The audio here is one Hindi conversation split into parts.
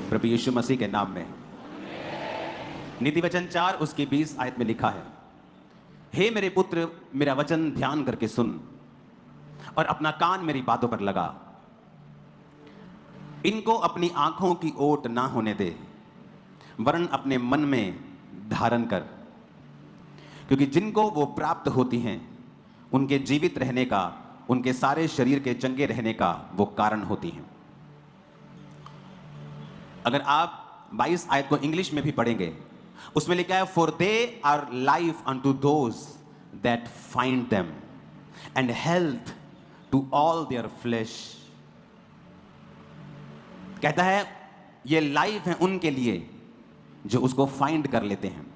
प्रभु यीशु मसीह के नाम में। नीति वचन 4 उसकी 20 आयत में लिखा है, हे मेरे पुत्र, मेरा वचन ध्यान करके सुन और अपना कान मेरी बातों पर लगा। इनको अपनी आंखों की ओट ना होने दे, वरन अपने मन में धारण कर, क्योंकि जिनको वो प्राप्त होती हैं उनके जीवित रहने का, उनके सारे शरीर के चंगे रहने का वो कारण होती हैं। अगर आप 22 आयत को इंग्लिश में भी पढ़ेंगे, उसमें लिखा है, for they are life unto those that find them and health to all their flesh. कहता है ये लाइफ है उनके लिए जो उसको फाइंड कर लेते हैं।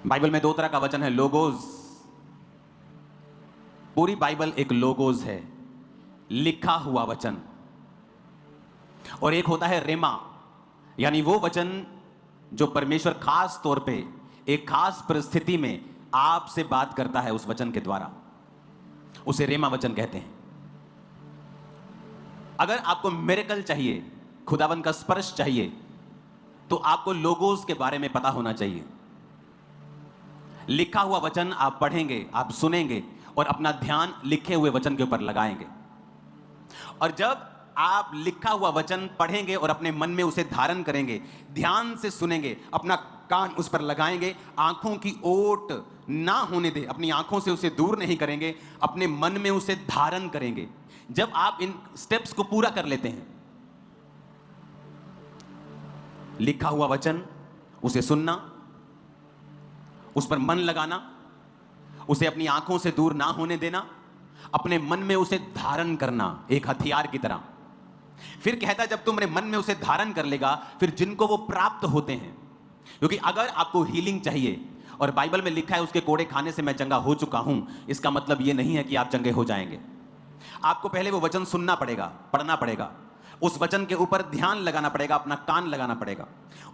बाइबल में 2 तरह का वचन है, लोगोस। पूरी बाइबल एक लोगोस है, लिखा हुआ वचन, और एक होता है रेमा, यानी वो वचन जो परमेश्वर खास तौर पे एक खास परिस्थिति में आपसे बात करता है उस वचन के द्वारा, उसे रेमा वचन कहते हैं। अगर आपको मिरेकल चाहिए, खुदावन का स्पर्श चाहिए, तो आपको लोगोस के बारे में पता होना चाहिए। लिखा हुआ वचन आप पढ़ेंगे, आप सुनेंगे और अपना ध्यान लिखे हुए वचन के ऊपर लगाएंगे। और जब आप लिखा हुआ वचन पढ़ेंगे और अपने मन में उसे धारण करेंगे, ध्यान से सुनेंगे, अपना कान उस पर लगाएंगे, आंखों की ओट ना होने दे, अपनी आंखों से उसे दूर नहीं करेंगे, अपने मन में उसे धारण करेंगे। जब आप इन स्टेप्स को पूरा कर लेते हैं, लिखा हुआ वचन, उसे सुनना, उस पर मन लगाना, उसे अपनी आंखों से दूर ना होने देना, अपने मन में उसे धारण करना एक हथियार की तरह। फिर कहता है जब तुमने मन में उसे धारण कर लेगा, फिर जिनको वो प्राप्त होते हैं, क्योंकि अगर आपको हीलिंग चाहिए, और बाइबल में लिखा है उसके कोड़े खाने से मैं चंगा हो चुका हूं, इसका मतलब यह नहीं है कि आप चंगे हो जाएंगे। आपको पहले वो वचन सुनना पड़ेगा, पढ़ना पड़ेगा, उस वचन के ऊपर ध्यान लगाना पड़ेगा, अपना कान लगाना पड़ेगा,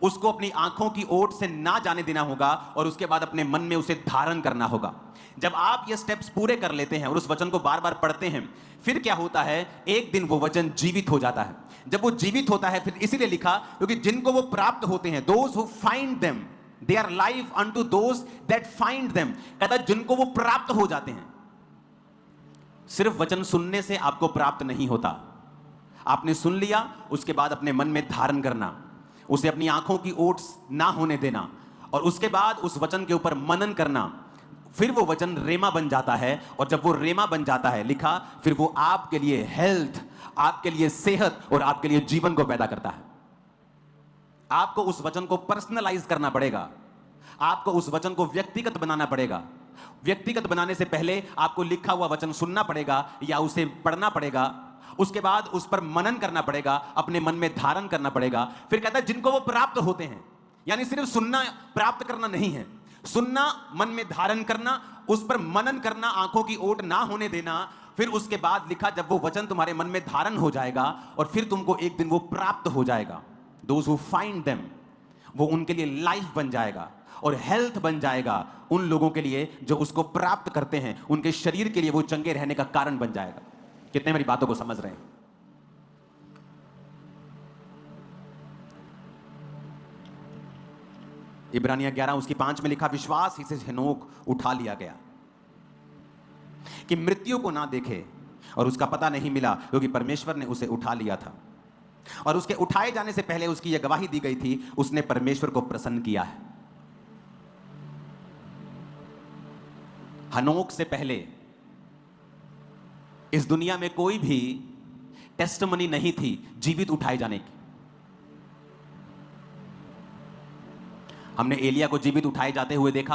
उसको अपनी आंखों की ओट से ना जाने देना होगा, और उसके बाद अपने मन में उसे धारण करना होगा। जब आप ये स्टेप्स पूरे कर लेते हैं और उस वचन को बार बार पढ़ते हैं, फिर क्या होता है, एक दिन वो वचन जीवित हो जाता है। जब वो जीवित होता है, फिर इसीलिए लिखा, क्योंकि जिनको वो प्राप्त होते हैं, those who find them, they are life unto those that find them. कहता है जिनको वो प्राप्त हो जाते हैं। सिर्फ वचन सुनने से आपको प्राप्त नहीं होता, आपने सुन लिया, उसके बाद अपने मन में धारण करना, उसे अपनी आंखों की ओट ना होने देना, और उसके बाद उस वचन के ऊपर मनन करना, फिर वो वचन रेमा बन जाता है। और जब वो रेमा बन जाता है, लिखा, फिर वो आपके लिए हेल्थ, आपके लिए सेहत और आपके लिए जीवन को पैदा करता है। आपको उस वचन को पर्सनलाइज करना पड़ेगा, आपको उस वचन को व्यक्तिगत बनाना पड़ेगा। व्यक्तिगत बनाने से पहले आपको लिखा हुआ वचन सुनना पड़ेगा या उसे पढ़ना पड़ेगा, उसके बाद उस पर मनन करना पड़ेगा, अपने मन में धारण करना पड़ेगा। फिर कहता है जिनको वो प्राप्त होते हैं, यानी सिर्फ सुनना प्राप्त करना नहीं है, सुनना, मन में धारण करना, उस पर मनन करना, आंखों की ओट ना होने देना। फिर उसके बाद लिखा, जब वो वचन तुम्हारे मन में धारण हो जाएगा और फिर तुमको एक दिन वो प्राप्त हो जाएगा, दोज हु फाइंड देम, वो उनके लिए लाइफ बन जाएगा और हेल्थ बन जाएगा उन लोगों के लिए जो उसको प्राप्त करते हैं, उनके शरीर के लिए वो चंगे रहने का कारण बन जाएगा। कितने मेरी बातों को समझ रहे हैं? इब्रानिया 11 उसकी 5 में लिखा, विश्वास ही से हेनोक उठा लिया गया कि मृत्यु को ना देखे, और उसका पता नहीं मिला क्योंकि परमेश्वर ने उसे उठा लिया था। और उसके उठाए जाने से पहले उसकी यह गवाही दी गई थी, उसने परमेश्वर को प्रसन्न किया है। हनोक से पहले इस दुनिया में कोई भी टेस्टमनी नहीं थी जीवित उठाए जाने की। हमने एलिया को जीवित उठाए जाते हुए देखा,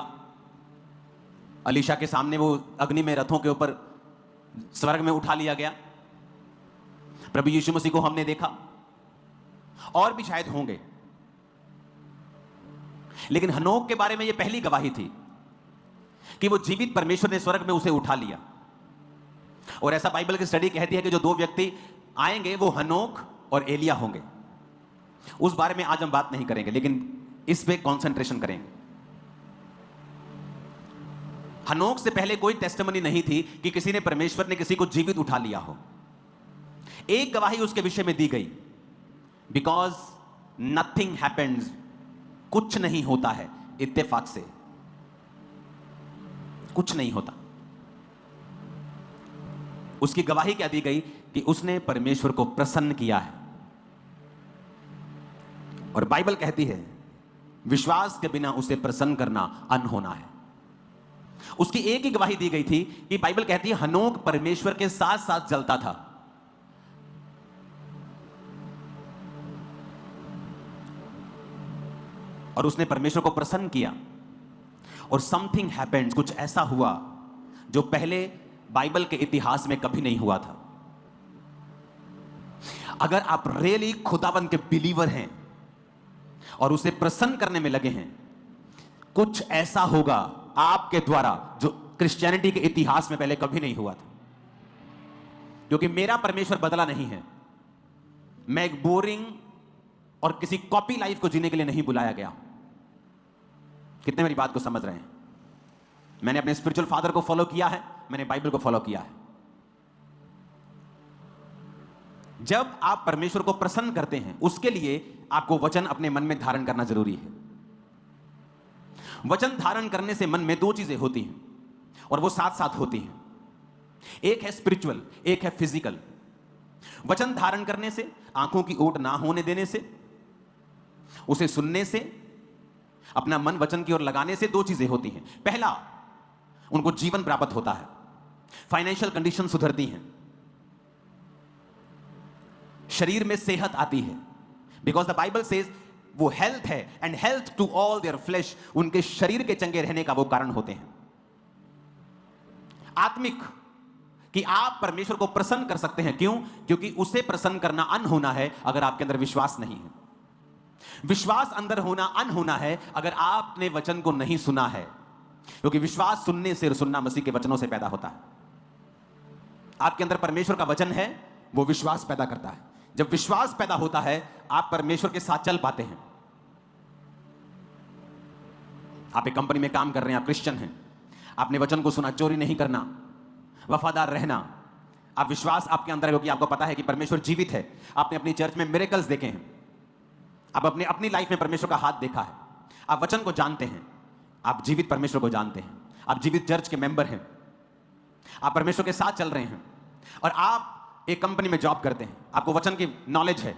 अलीशा के सामने वो अग्नि में रथों के ऊपर स्वर्ग में उठा लिया गया। प्रभु यीशु मसीह को हमने देखा, और भी शायद होंगे, लेकिन हनोक के बारे में यह पहली गवाही थी कि वो जीवित परमेश्वर ने स्वर्ग में उसे उठा लिया। और ऐसा बाइबल की स्टडी कहती है कि जो 2 व्यक्ति आएंगे वो हनोक और एलिया होंगे। उस बारे में आज हम बात नहीं करेंगे, लेकिन इस पे कंसंट्रेशन करेंगे। हनोक से पहले कोई टेस्टिमनी नहीं थी कि किसी ने, परमेश्वर ने किसी को जीवित उठा लिया हो। एक गवाही उसके विषय में दी गई, बिकॉज नथिंग हैपेंस, कुछ नहीं होता है इत्तेफाक से, कुछ नहीं होता। उसकी गवाही क्या दी गई कि उसने परमेश्वर को प्रसन्न किया है। और बाइबल कहती है विश्वास के बिना उसे प्रसन्न करना अनहोना है। उसकी एक ही गवाही दी गई थी कि बाइबल कहती है हनोक परमेश्वर के साथ साथ जलता था। और उसने परमेश्वर को प्रसन्न किया और समथिंग हैपेंड, कुछ ऐसा हुआ जो पहले बाइबल के इतिहास में कभी नहीं हुआ था। अगर आप रियली खुदाबंद के बिलीवर हैं और उसे प्रसन्न करने में लगे हैं, कुछ ऐसा होगा आपके द्वारा जो क्रिश्चियनिटी के इतिहास में पहले कभी नहीं हुआ था। क्योंकि मेरा परमेश्वर बदला नहीं है। मैं एक बोरिंग और किसी कॉपी लाइफ को जीने के लिए नहीं बुलाया गया। कितने मेरी बात को समझ रहे हैं? मैंने अपने स्पिरिचुअल फादर को फॉलो किया है, मैंने बाइबल को फॉलो किया है। जब आप परमेश्वर को प्रसन्न करते हैं, उसके लिए आपको वचन अपने मन में धारण करना जरूरी है। वचन धारण करने से मन में दो चीजें होती हैं और वो साथ साथ होती हैं। एक है स्पिरिचुअल, एक है फिजिकल। वचन धारण करने से, आंखों की ओट ना होने देने से, उसे सुनने से, अपना मन वचन की ओर लगाने से दो चीजें होती हैं। पहला, उनको जीवन प्राप्त होता है, फाइनेंशियल कंडीशन सुधरती हैं, शरीर में सेहत आती है। बिकॉज द बाइबल सेज वो हेल्थ है, and health to all their flesh, उनके शरीर के चंगे रहने का वो कारण होते हैं। आत्मिक, कि आप परमेश्वर को प्रसन्न कर सकते हैं। क्यों? क्योंकि उसे प्रसन्न करना अनहोना है अगर आपके अंदर विश्वास नहीं है। विश्वास अंदर होना अनहोना है अगर आपने वचन को नहीं सुना है। क्योंकि विश्वास सुनने से, सुनना मसीह के वचनों से पैदा होता है। आपके अंदर परमेश्वर का वचन है, वो विश्वास पैदा करता है। जब विश्वास पैदा होता है, आप परमेश्वर के साथ चल पाते हैं। आप एक कंपनी में काम कर रहे हैं, आप क्रिश्चियन हैं, आपने वचन को सुना, चोरी नहीं करना, वफादार रहना। आप विश्वास आपके अंदर है क्योंकि आपको पता है कि परमेश्वर जीवित है। आपने अपनी चर्च में मिरेकल्स देखे हैं, आप अपनी लाइफ में परमेश्वर का हाथ देखा है। आप वचन को जानते हैं, आप जीवित परमेश्वर को जानते हैं, आप जीवित चर्च के मेंबर हैं, आप परमेश्वर के साथ चल रहे हैं। और आप एक कंपनी में जॉब करते हैं, आपको वचन की नॉलेज है,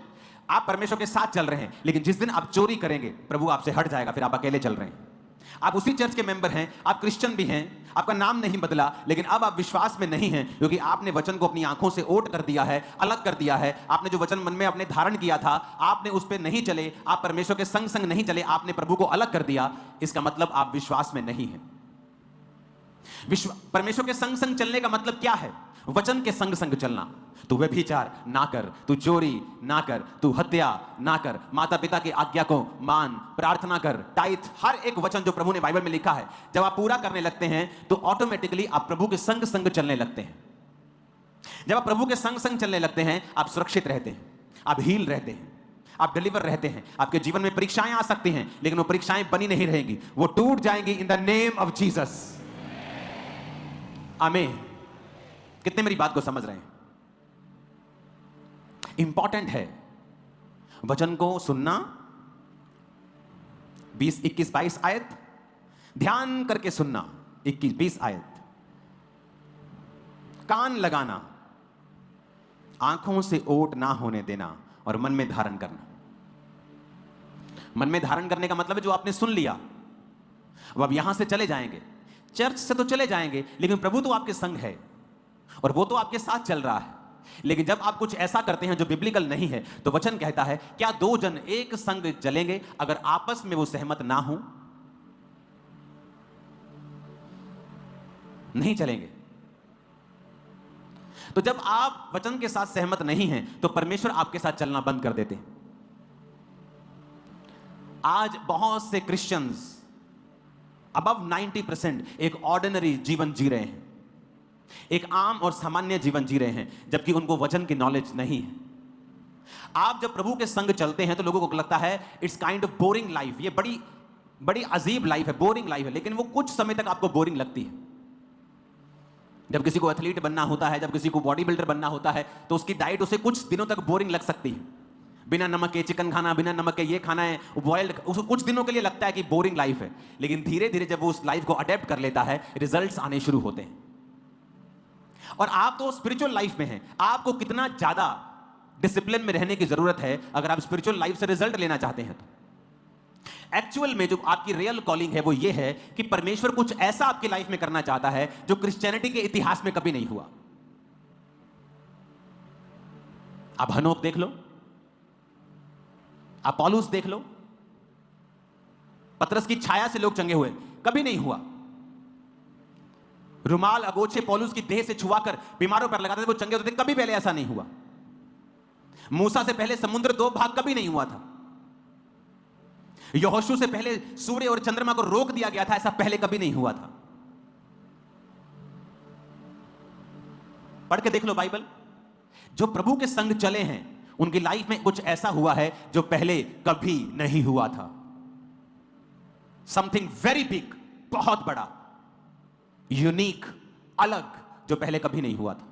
आप परमेश्वर के साथ चल रहे हैं। लेकिन जिस दिन आप चोरी करेंगे, प्रभु आपसे हट जाएगा, फिर आप अकेले चल रहे हैं। आप उसी चर्च के मेंबर हैं, आप क्रिश्चियन भी हैं, आपका नाम नहीं बदला, लेकिन अब आप विश्वास में नहीं हैं क्योंकि आपने वचन को अपनी आंखों से ओट कर दिया है, अलग कर दिया है। आपने जो वचन मन में अपने धारण किया था, आपने उस पर नहीं चले, आप परमेश्वर के संग संग नहीं चले, आपने प्रभु को अलग कर दिया। इसका मतलब आप विश्वास में नहीं हैं। परमेश्वर के संग संग चलने का मतलब क्या है? वचन के संग संग चलना। तू व्यभिचार ना कर, तू चोरी ना कर, तू हत्या ना कर, माता पिता की आज्ञा को मान, प्रार्थना कर, टाइथ, हर एक वचन जो प्रभु ने बाइबल में लिखा है, जब आप पूरा करने लगते हैं तो ऑटोमेटिकली आप प्रभु के संग संग चलने लगते हैं। जब आप प्रभु के संग संग चलने लगते हैं, आप सुरक्षित रहते हैं, आप हील रहते हैं, आप डिलीवर रहते हैं। आपके जीवन में परीक्षाएं आ सकती हैं, लेकिन वो परीक्षाएं बनी नहीं रहेंगी, वो टूट जाएंगी in the name of Jesus. आमीन। कितने मेरी बात को समझ रहे हैं? इंपॉर्टेंट है वचन को सुनना। 20, 21, 22 आयत ध्यान करके सुनना। 21, 20 आयत कान लगाना, आंखों से ओट ना होने देना और मन में धारण करना। मन में धारण करने का मतलब है जो आपने सुन लिया, अब आप यहां से चले जाएंगे, चर्च से तो चले जाएंगे, लेकिन प्रभु तो आपके संग है और वो तो आपके साथ चल रहा है। लेकिन जब आप कुछ ऐसा करते हैं जो बिब्लिकल नहीं है, तो वचन कहता है क्या दो जन एक संग चलेंगे अगर आपस में वो सहमत ना हो? नहीं चलेंगे। तो जब आप वचन के साथ सहमत नहीं हैं, तो परमेश्वर आपके साथ चलना बंद कर देते हैं। आज बहुत से क्रिश्चियंस अबव 90% एक ऑर्डिनरी जीवन जी रहे हैं, एक आम और सामान्य जीवन जी रहे हैं, जबकि उनको वचन की नॉलेज नहीं है। आप जब प्रभु के संग चलते हैं तो लोगों को लगता है it's kind of boring life, ये बड़ी बड़ी अजीब लाइफ है, बोरिंग लाइफ है। लेकिन वो कुछ समय तक आपको बोरिंग लगती है, जब किसी को एथलीट बनना होता है, जब किसी को बॉडी बिल्डर बनना होता है, तो उसकी डाइट उसे कुछ दिनों तक बोरिंग लग सकती है। बिना नमक के चिकन खाना, बिना नमक के ये खाना है, बॉइल्ड, उसको कुछ दिनों के लिए लगता है कि बोरिंग लाइफ है। लेकिन धीरे धीरे जब वो उस लाइफ को अडेप्ट कर लेता है, रिजल्ट्स आने शुरू होते हैं। और आप तो स्पिरिचुअल लाइफ में हैं, आपको कितना ज्यादा डिसिप्लिन में रहने की जरूरत है अगर आप स्पिरिचुअल लाइफ से रिजल्ट लेना चाहते हैं। तो एक्चुअल में जो आपकी रियल कॉलिंग है वो ये है कि परमेश्वर कुछ ऐसा आपकी लाइफ में करना चाहता है जो क्रिश्चियनिटी के इतिहास में कभी नहीं हुआ। आप हनोक देख लो, आप पौलुस देख लो, पतरस की छाया से लोग चंगे हुए, कभी नहीं हुआ। रुमाल अगोछे पौलुस की देह से छुआकर बीमारों पर लगाते थे, वो चंगे होते थे, कभी पहले ऐसा नहीं हुआ। मूसा से पहले समुद्र दो भाग कभी नहीं हुआ था। यहोशू से पहले सूर्य और चंद्रमा को रोक दिया गया था, ऐसा पहले कभी नहीं हुआ था। पढ़ के देख लो बाइबल। जो प्रभु के संग चले हैं उनकी लाइफ में कुछ ऐसा हुआ है जो पहले कभी नहीं हुआ था। समथिंग वेरी बिग, बहुत बड़ा, यूनिक, अलग, जो पहले कभी नहीं हुआ था।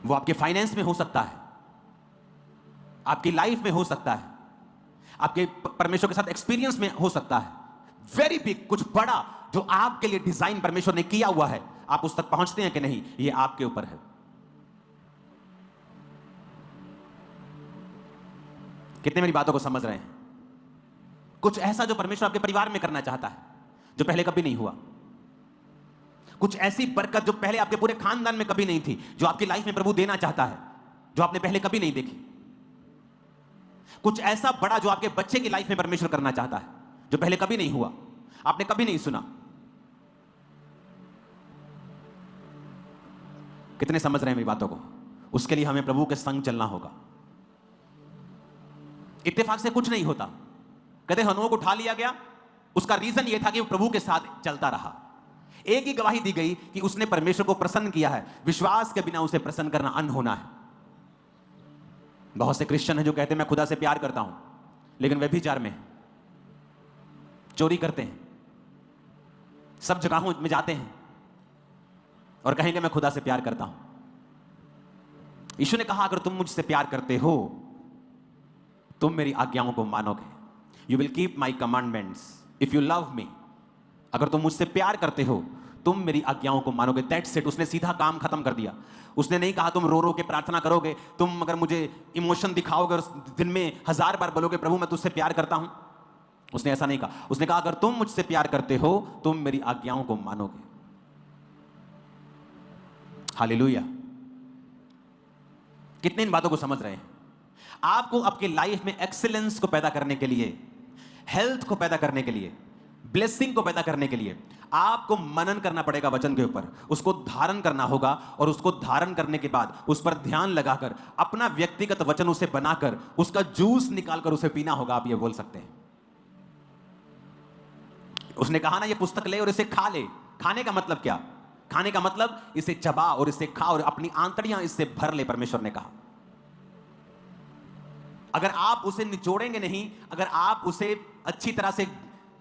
वो आपके फाइनेंस में हो सकता है, आपकी लाइफ में हो सकता है, आपके परमेश्वर के साथ एक्सपीरियंस में हो सकता है। वेरी बिग, कुछ बड़ा जो आपके लिए डिजाइन परमेश्वर ने किया हुआ है। आप उस तक पहुंचते हैं कि नहीं, ये आपके ऊपर है। कितने मेरी बातों को समझ रहे हैं? कुछ ऐसा जो परमेश्वर आपके परिवार में करना चाहता है जो पहले कभी नहीं हुआ। कुछ ऐसी बरकत जो पहले आपके पूरे खानदान में कभी नहीं थी, जो आपकी लाइफ में प्रभु देना चाहता है, जो आपने पहले कभी नहीं देखी। कुछ ऐसा बड़ा जो आपके बच्चे की लाइफ में परमेश्वर करना चाहता है, जो पहले कभी नहीं हुआ, आपने कभी नहीं सुना। कितने समझ रहे हैं मेरी बातों को? उसके लिए हमें प्रभु के संग चलना होगा। इत्तेफाक से कुछ नहीं होता। कहते हनोक उठा लिया गया, उसका रीजन यह था कि वो प्रभु के साथ चलता रहा। एक ही गवाही दी गई कि उसने परमेश्वर को प्रसन्न किया है। विश्वास के बिना उसे प्रसन्न करना अनहोना है। बहुत से क्रिश्चियन हैं जो कहते हैं मैं खुदा से प्यार करता हूं, लेकिन व्यभिचार में, चोरी करते हैं, सब जगहों में जाते हैं और कहेंगे मैं खुदा से प्यार करता हूं। यीशु ने कहा अगर तुम मुझसे प्यार करते हो तुम मेरी आज्ञाओं को मानोगे। You will keep my commandments if you love me. अगर तुम मुझसे प्यार करते हो तुम मेरी आज्ञाओं को मानोगे। That's it. उसने सीधा काम खत्म कर दिया। उसने नहीं कहा तुम रो रो के प्रार्थना करोगे, तुम अगर मुझे इमोशन दिखाओगे और दिन में 1000 बार बोलोगे प्रभु मैं तुझसे प्यार करता हूं। उसने ऐसा नहीं कहा। उसने कहा अगर तुम मुझसे प्यार करते हो तुम मेरी आज्ञाओं को मानोगे। हालेलुया। कितने इन बातों को समझ रहे हैं? आपको आपके लाइफ में एक्सीलेंस को पैदा करने के लिए, हेल्थ को पैदा करने के लिए, ब्लेसिंग को पैदा करने के लिए आपको मनन करना पड़ेगा वचन के ऊपर। उसको धारण करना होगा और उसको धारण करने के बाद उस पर ध्यान लगाकर अपना व्यक्तिगत वचन उसे बनाकर उसका जूस निकालकर उसे पीना होगा। आप ये बोल सकते हैं। उसने कहा ना ये पुस्तक ले और इसे खा ले। खाने का मतलब क्या? खाने का मतलब इसे चबा और इसे खा और अपनी आंतड़ियां इससे भर ले। परमेश्वर ने कहा अगर आप उसे निचोड़ेंगे नहीं, अगर आप उसे अच्छी तरह से,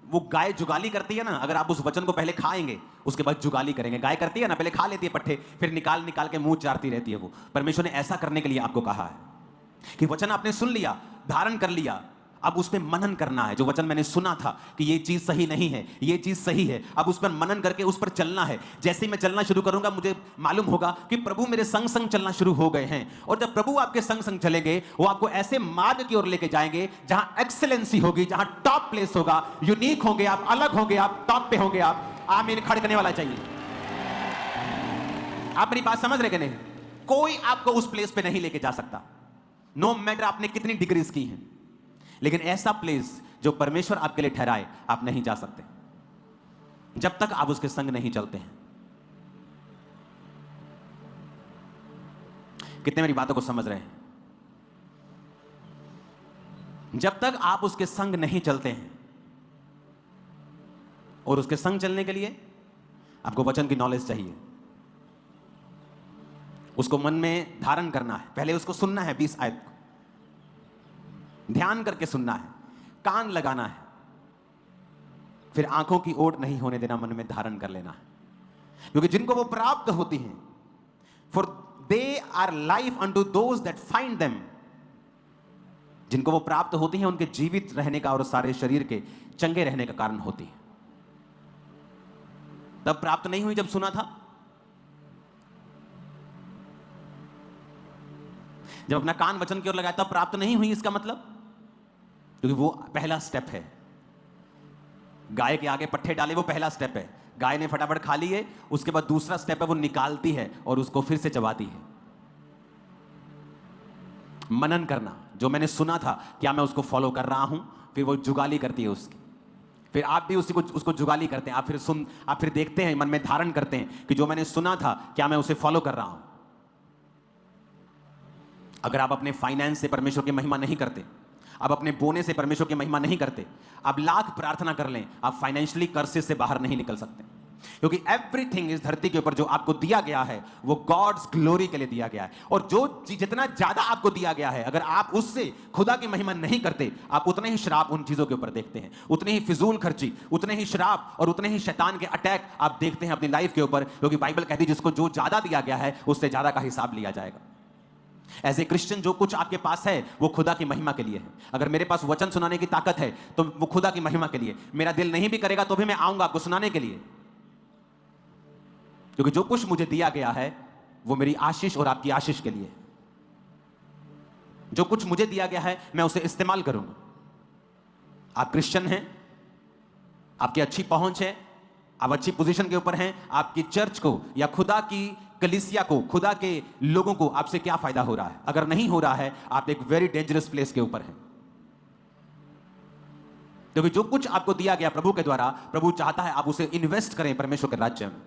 वो गाय जुगाली करती है ना, अगर आप उस वचन को पहले खाएंगे उसके बाद जुगाली करेंगे। गाय करती है ना, पहले खा लेती है पट्टे, फिर निकाल निकाल के मुंह चारती रहती है वो। परमेश्वर ने ऐसा करने के लिए आपको कहा है कि वचन आपने सुन लिया, धारण कर लिया, अब उस पर मनन करना है। जो वचन मैंने सुना था कि ये चीज सही नहीं है, ये चीज सही है, अब उस पर मनन करके उस पर चलना है। जैसे ही मैं चलना शुरू करूंगा मुझे मालूम होगा कि प्रभु मेरे संग संग चलना शुरू हो गए हैं। और जब प्रभु आपके संग संग चलेंगे वो आपको ऐसे मार्ग की ओर लेके जाएंगे जहां एक्सीलेंसी होगी, जहां टॉप प्लेस होगा, यूनिक होंगे आप, अलग होंगे आप, टॉप पे होंगे आप। आमीन खड़े करने वाला चाहिए। आप मेरी बात समझ रहे कि नहीं? कोई आपको उस प्लेस पे नहीं लेके जा सकता, नो मैटर आपने कितनी डिग्रीज की हैं। लेकिन ऐसा प्लेस जो परमेश्वर आपके लिए ठहराए आप नहीं जा सकते जब तक आप उसके संग नहीं चलते हैं। कितने मेरी बातों को समझ रहे हैं? जब तक आप उसके संग नहीं चलते हैं, और उसके संग चलने के लिए आपको वचन की नॉलेज चाहिए, उसको मन में धारण करना है। पहले उसको सुनना है, 20 आयत को ध्यान करके सुनना है, कान लगाना है, फिर आंखों की ओट नहीं होने देना, मन में धारण कर लेना है। क्योंकि जिनको वो प्राप्त होती हैं, for they are life unto those that find them, जिनको वो प्राप्त होती हैं उनके जीवित रहने का और सारे शरीर के चंगे रहने का कारण होती है। तब प्राप्त नहीं हुई जब सुना था, जब अपना कान वचन की ओर लगाया तब प्राप्त नहीं हुई। इसका मतलब क्योंकि वो पहला स्टेप है। गाय के आगे पट्टे डाले, वो पहला स्टेप है। गाय ने फटाफट खा लिए, उसके बाद दूसरा स्टेप है वो निकालती है और उसको फिर से चबाती है। मनन करना, जो मैंने सुना था क्या मैं उसको फॉलो कर रहा हूं, फिर वो जुगाली करती है उसकी। फिर आप भी उसको जुगाली करते हैं। आप फिर देखते हैं, मन में धारण करते हैं कि जो मैंने सुना था क्या मैं उसे फॉलो कर रहा हूं। अगर आप अपने फाइनेंस से परमेश्वर की महिमा नहीं करते, आप अपने बोने से परमेश्वर की महिमा नहीं करते, आप लाख प्रार्थना कर लें, आप फाइनेंशियली कर्सेस से बाहर नहीं निकल सकते। क्योंकि एवरीथिंग इस धरती के ऊपर जो आपको दिया गया है वो गॉड्स ग्लोरी के लिए दिया गया है। और जो जितना ज्यादा आपको दिया गया है, अगर आप उससे खुदा की महिमा नहीं करते, आप उतने ही श्राप उन चीजों के ऊपर देखते हैं, उतनी ही फिजूल खर्ची, उतने ही श्राप और उतने ही शैतान के अटैक आप देखते हैं अपनी लाइफ के ऊपर। क्योंकि बाइबल कहती है जिसको जो ज्यादा दिया गया है उससे ज्यादा का हिसाब लिया जाएगा। एज ए क्रिश्चियन जो कुछ आपके पास है वो खुदा की महिमा के लिए है। अगर मेरे पास वचन सुनाने की ताकत है तो वो खुदा की महिमा के लिए। मेरा दिल नहीं भी करेगा तो भी मैं आऊंगा आपको सुनाने के लिए, क्योंकि जो कुछ मुझे दिया गया है वो मेरी आशीष और आपकी आशीष के लिए। जो कुछ मुझे दिया गया है मैं उसे इस्तेमाल करूंगा। आप क्रिश्चियन हैं, आपकी अच्छी पहुंच है, आप अच्छी पोजीशन के ऊपर हैं, आपकी चर्च को या खुदा की कलीसिया को, खुदा के लोगों को आपसे क्या फायदा हो रहा है? अगर नहीं हो रहा है, आप एक वेरी डेंजरस प्लेस के ऊपर हैं। क्योंकि जो कुछ आपको दिया गया प्रभु के द्वारा, प्रभु चाहता है आप उसे इन्वेस्ट करें परमेश्वर के राज्य में।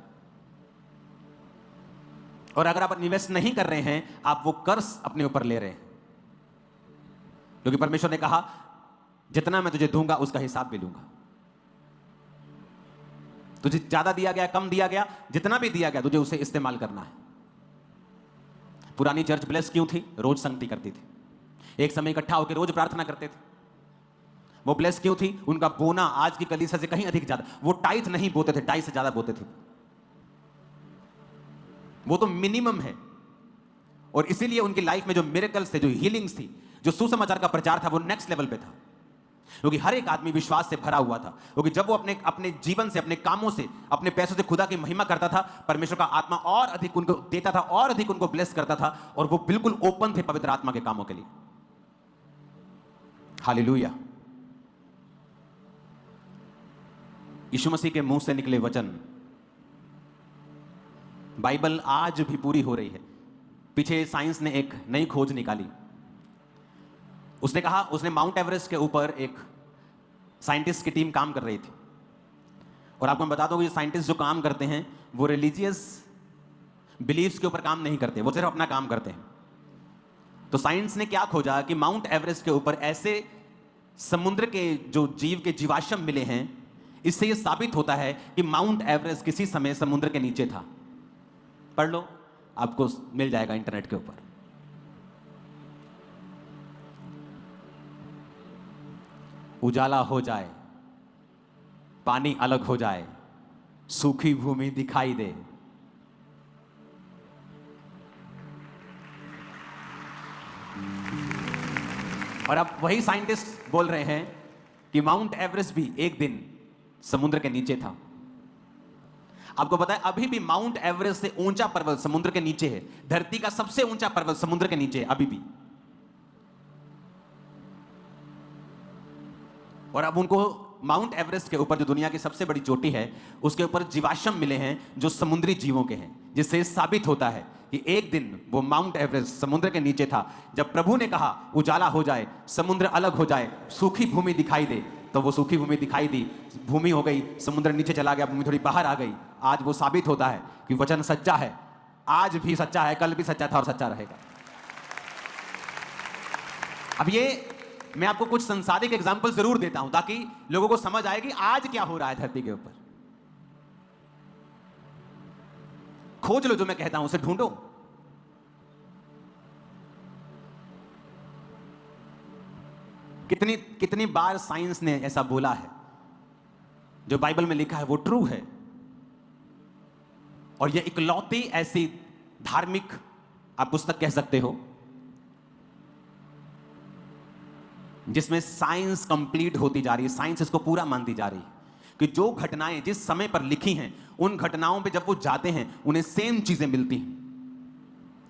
और अगर आप इन्वेस्ट नहीं कर रहे हैं, आप वो कर्ज अपने ऊपर ले रहे हैं। क्योंकि परमेश्वर ने कहा जितना मैं तुझे दूंगा उसका हिसाब भी लूंगा। तुझे ज्यादा दिया गया, कम दिया गया, जितना भी दिया गया तुझे उसे इस्तेमाल करना है। पुरानी चर्च ब्लेस क्यों थी? रोज संगति करती थी, एक समय इकट्ठा होकर रोज प्रार्थना करते थे। वो ब्लेस क्यों थी? उनका बोना आज की कलीसिया से कहीं अधिक ज्यादा, वो टाइथ नहीं बोते थे, टाइथ से ज्यादा बोते थे। वो तो मिनिमम है। और इसीलिए उनकी लाइफ में जो मिरेकल्स थे, जो हीलिंग्स थी, जो सुसमाचार का प्रचार था, वो नेक्स्ट लेवल पे था। क्योंकि हर एक आदमी विश्वास से भरा हुआ था। क्योंकि जब वो अपने जीवन से, अपने कामों से, अपने पैसों से खुदा की महिमा करता था, परमेश्वर का आत्मा और अधिक उनको देता था, और अधिक उनको ब्लेस करता था, और वो बिल्कुल ओपन थे पवित्र आत्मा के कामों के लिए। हालेलुया। यीशु मसीह के मुंह से निकले वचन, बाइबल आज भी पूरी हो रही है। पीछे साइंस ने एक नई खोज निकाली। उसने कहा, उसने माउंट एवरेस्ट के ऊपर एक साइंटिस्ट की टीम काम कर रही थी। और आपको मैं बता दूं कि साइंटिस्ट जो काम करते हैं वो रिलीजियस बिलीफ्स के ऊपर काम नहीं करते, वो सिर्फ अपना काम करते हैं। तो साइंस ने क्या खोजा कि माउंट एवरेस्ट के ऊपर ऐसे समुद्र के जो जीव के जीवाश्म मिले हैं। इससे यह साबित होता है कि माउंट एवरेस्ट किसी समय समुद्र के नीचे था। पढ़ लो, आपको मिल जाएगा इंटरनेट के ऊपर। उजाला हो जाए, पानी अलग हो जाए, सूखी भूमि दिखाई दे। और अब वही साइंटिस्ट बोल रहे हैं कि माउंट एवरेस्ट भी एक दिन समुद्र के नीचे था। आपको पता है अभी भी माउंट एवरेस्ट से ऊंचा पर्वत समुद्र के नीचे है। धरती का सबसे ऊंचा पर्वत समुद्र के नीचे है अभी भी। और अब उनको माउंट एवरेस्ट के ऊपर, जो दुनिया की सबसे बड़ी चोटी है, उसके ऊपर जीवाश्म मिले हैं जो समुद्री जीवों के हैं, जिससे साबित होता है कि एक दिन वो माउंट एवरेस्ट समुद्र के नीचे था। जब प्रभु ने कहा उजाला हो जाए, समुद्र अलग हो जाए, सूखी भूमि दिखाई दे, तो वो सूखी भूमि दिखाई दी, भूमि हो गई, समुद्र नीचे चला गया, भूमि थोड़ी बाहर आ गई। आज वो साबित होता है कि वचन सच्चा है, आज भी सच्चा है, कल भी सच्चा था और सच्चा रहेगा। अब ये मैं आपको कुछ संसाधिक एग्जाम्पल जरूर देता हूं ताकि लोगों को समझ आए कि आज क्या हो रहा है धरती के ऊपर। खोज लो जो मैं कहता हूं, उसे ढूंढो। कितनी कितनी बार साइंस ने ऐसा बोला है जो बाइबल में लिखा है वो ट्रू है। और यह इकलौती ऐसी धार्मिक आप पुस्तक कह सकते हो जिसमें साइंस कंप्लीट होती जा रही है, साइंस इसको पूरा मानती जा रही है कि जो घटनाएं जिस समय पर लिखी हैं उन घटनाओं पे जब वो जाते हैं उन्हें सेम चीजें मिलती हैं।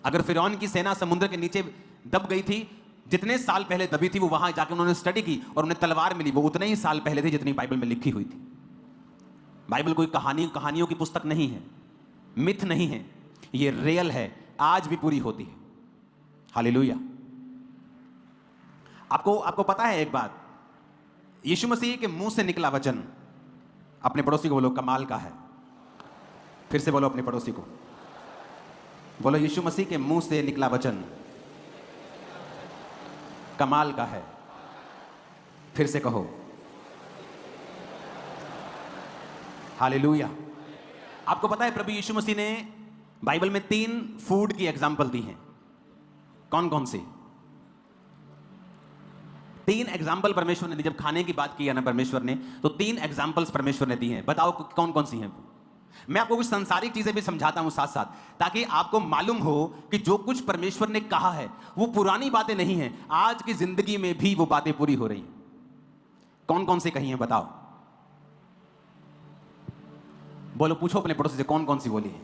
अगर फिरौन की सेना समुद्र के नीचे दब गई थी, जितने साल पहले दबी थी, वो वहां जाकर उन्होंने स्टडी की और उन्हें तलवार मिली, वो उतने ही साल पहले थे जितनी बाइबल में लिखी हुई थी। बाइबल कोई कहानियों की पुस्तक नहीं है, मिथ नहीं है, ये रियल है, आज भी पूरी होती है। हालेलुया। आपको पता है एक बात, यीशु मसीह के मुंह से निकला वचन, अपने पड़ोसी को बोलो कमाल का है। फिर से बोलो अपने पड़ोसी को, बोलो यीशु मसीह के मुंह से निकला वचन कमाल का है। फिर से कहो हालेलुया। आपको पता है प्रभु यीशु मसीह ने बाइबल में 3 फूड की एग्जाम्पल दी हैं। कौन कौन सी 3 एग्जाम्पल परमेश्वर ने दी? जब खाने की बात की है ना परमेश्वर ने, तो 3 एग्जाम्पल्स परमेश्वर ने दी हैं। बताओ कौन कौन सी हैं? मैं आपको कुछ संसारिक चीजें भी समझाता हूं साथ साथ, ताकि आपको मालूम हो कि जो कुछ परमेश्वर ने कहा है वो पुरानी बातें नहीं हैं, आज की जिंदगी में भी वो बातें पूरी हो रही हैं। कौन कौन सी कही हैं बताओ? बोलो, पूछो अपने पड़ोसी से कौन कौन सी बोली है।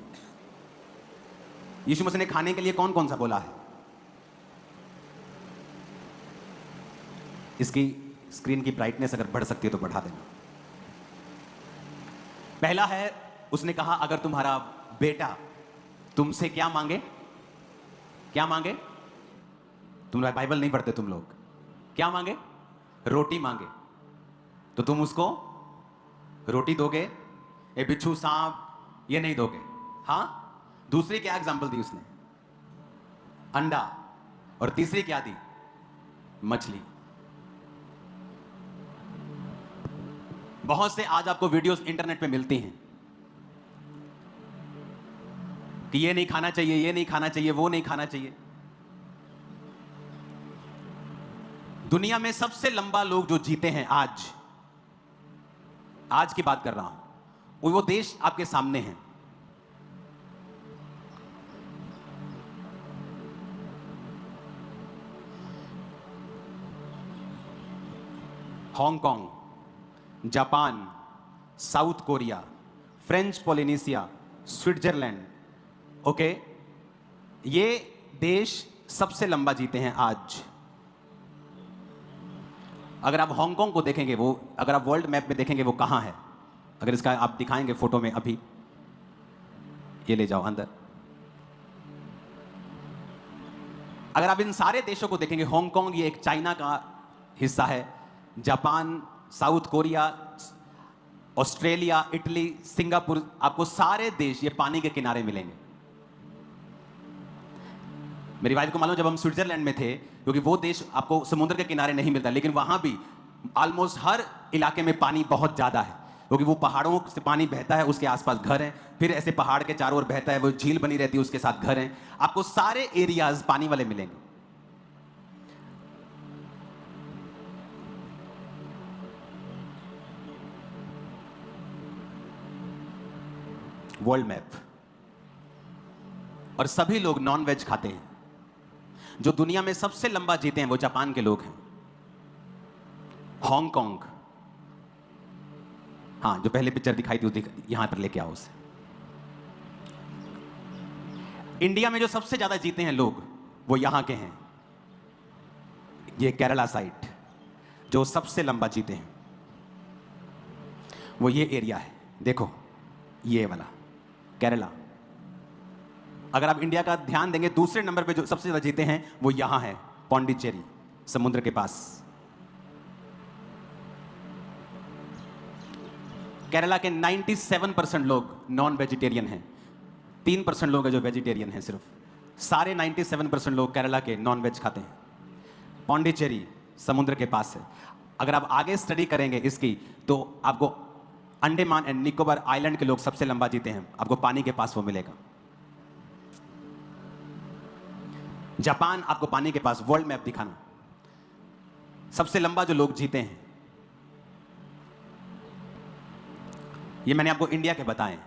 यीशु मसीह ने खाने के लिए कौन कौन सा बोला है? इसकी स्क्रीन की ब्राइटनेस अगर बढ़ सकती है तो बढ़ा देना। पहला है, उसने कहा अगर तुम्हारा बेटा तुमसे क्या मांगे, क्या मांगे? तुम बाइबल नहीं पढ़ते तुम लोग, क्या मांगे? रोटी मांगे, तो तुम उसको रोटी दोगे? ये बिच्छू सांप ये नहीं दोगे। हाँ, दूसरी क्या एग्जांपल दी उसने? अंडा। और तीसरी क्या दी? मछली। बहुत से आज आपको वीडियोस इंटरनेट पे मिलती हैं कि ये नहीं खाना चाहिए, ये नहीं खाना चाहिए, वो नहीं खाना चाहिए। दुनिया में सबसे लंबा लोग जो जीते हैं आज की बात कर रहा हूं, वो देश आपके सामने है। Hong Kong, Japan, south Korea, French Polynesia, Switzerland. Okay, ये देश सबसे लंबा जीते हैं आज। अगर आप हांगकांग को देखेंगे, वो अगर आप वर्ल्ड मैप में देखेंगे वो कहां है, अगर इसका आप दिखाएंगे फोटो में, अभी ये ले जाओ अंदर। अगर आप इन सारे देशों को देखेंगे, हांगकांग ये एक चाइना का हिस्सा है, Japan, south Korea, Australia, Italy, Singapore, आपको सारे देश ये पानी के किनारे मिलेंगे। मेरी वाइफ को मालूम, जब हम स्विट्जरलैंड में थे, क्योंकि वो देश आपको समुद्र के किनारे नहीं मिलता, लेकिन वहां भी ऑलमोस्ट हर इलाके में पानी बहुत ज्यादा है, क्योंकि वो पहाड़ों से पानी बहता है, उसके आसपास घर हैं, फिर ऐसे पहाड़ के चारों ओर बहता है, वो झील बनी रहती है, उसके साथ घर हैं। आपको सारे एरियाज पानी वाले मिलेंगे। World map. और सभी लोग नॉन वेज खाते हैं। जो दुनिया में सबसे लंबा जीते हैं वो जापान के लोग हैं। हांगकांग, हाँ, जो पहले पिक्चर दिखाई थी यहां पर लेके आओ उसे। इंडिया में जो सबसे ज्यादा जीते हैं लोग वो यहां के हैं। ये केरला साइड जो सबसे लंबा जीते हैं वो ये एरिया है, देखो ये वाला केरला। अगर आप इंडिया का ध्यान देंगे, दूसरे नंबर पे जो सबसे ज्यादा जीते हैं वो यहां है, पौंडीचेरी, समुद्र के पास। केरला के 97% लोग नॉन वेजिटेरियन हैं, 3% लोग हैं जो वेजिटेरियन हैं सिर्फ। सारे 97% लोग केरला के नॉन वेज खाते हैं। पौंडीचेरी समुद्र के पास है। अगर आप आगे स्टडी करेंगे इसकी, तो आपको अंडमान एंड निकोबार आइलैंड के लोग सबसे लंबा जीते हैं, आपको पानी के पास वो मिलेगा। जापान आपको पानी के पास, वर्ल्ड मैप दिखाना, सबसे लंबा जो लोग जीते हैं ये मैंने आपको इंडिया के बताए।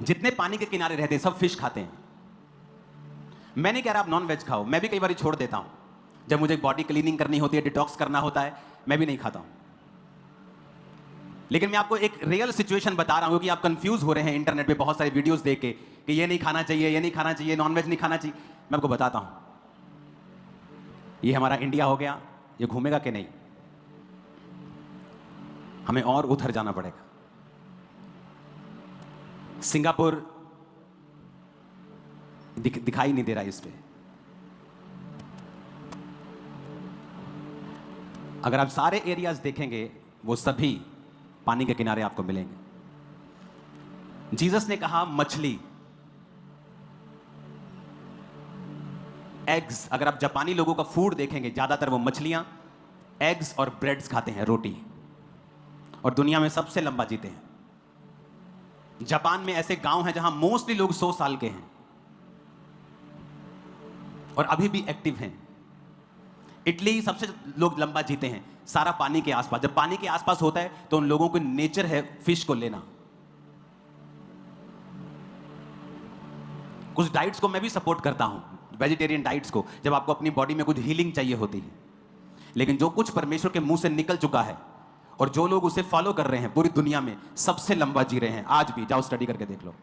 जितने पानी के किनारे रहते हैं सब फिश खाते हैं। मैं नहीं कह रहा आप नॉन वेज खाओ, मैं भी कई बार छोड़ देता हूं। जब मुझे बॉडी क्लीनिंग करनी होती है, डिटॉक्स करना होता है, मैं भी नहीं खाता हूं। लेकिन मैं आपको एक रियल सिचुएशन बता रहा हूं कि आप कंफ्यूज हो रहे हैं इंटरनेट पे बहुत सारे वीडियोस देख के कि ये नहीं खाना चाहिए, ये नहीं खाना चाहिए, नॉनवेज नहीं खाना चाहिए। मैं आपको बताता हूं, ये हमारा इंडिया हो गया, ये घूमेगा कि नहीं? हमें और उधर जाना पड़ेगा। सिंगापुर दिखाई नहीं दे रहा इस पे। अगर आप सारे एरियाज देखेंगे वो सभी पानी के किनारे आपको मिलेंगे। जीसस ने कहा मछली, एग्स। अगर आप जापानी लोगों का फूड देखेंगे ज्यादातर वो मछलियां, एग्स और ब्रेड्स खाते हैं, रोटी। और दुनिया में सबसे लंबा जीते हैं। जापान में ऐसे गांव हैं जहां मोस्टली लोग 100 साल के हैं और अभी भी एक्टिव हैं। इटली सबसे लोग लंबा जीते हैं, सारा पानी के आसपास। जब पानी के आसपास होता है तो उन लोगों को नेचर है फिश को लेना। कुछ डाइट्स को मैं भी सपोर्ट करता हूं, वेजिटेरियन डाइट्स को, जब आपको अपनी बॉडी में कुछ हीलिंग चाहिए होती है। लेकिन जो कुछ परमेश्वर के मुंह से निकल चुका है और जो लोग उसे फॉलो कर रहे हैं, पूरी दुनिया में सबसे लंबा जी रहे हैं आज भी। जाओ स्टडी करके देख लो।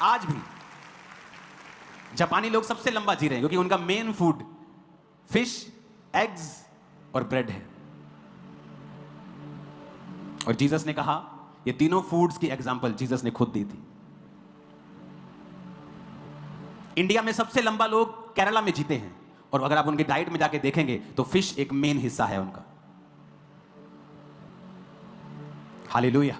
आज भी जापानी लोग सबसे लंबा जी रहे हैं क्योंकि उनका मेन फूड फिश, एग्स और ब्रेड है। और जीसस ने कहा, ये तीनों फूड्स की एग्जांपल जीसस ने खुद दी थी। इंडिया में सबसे लंबा लोग केरला में जीते हैं और अगर आप उनकी डाइट में जाके देखेंगे तो फिश एक मेन हिस्सा है उनका। हालेलुया।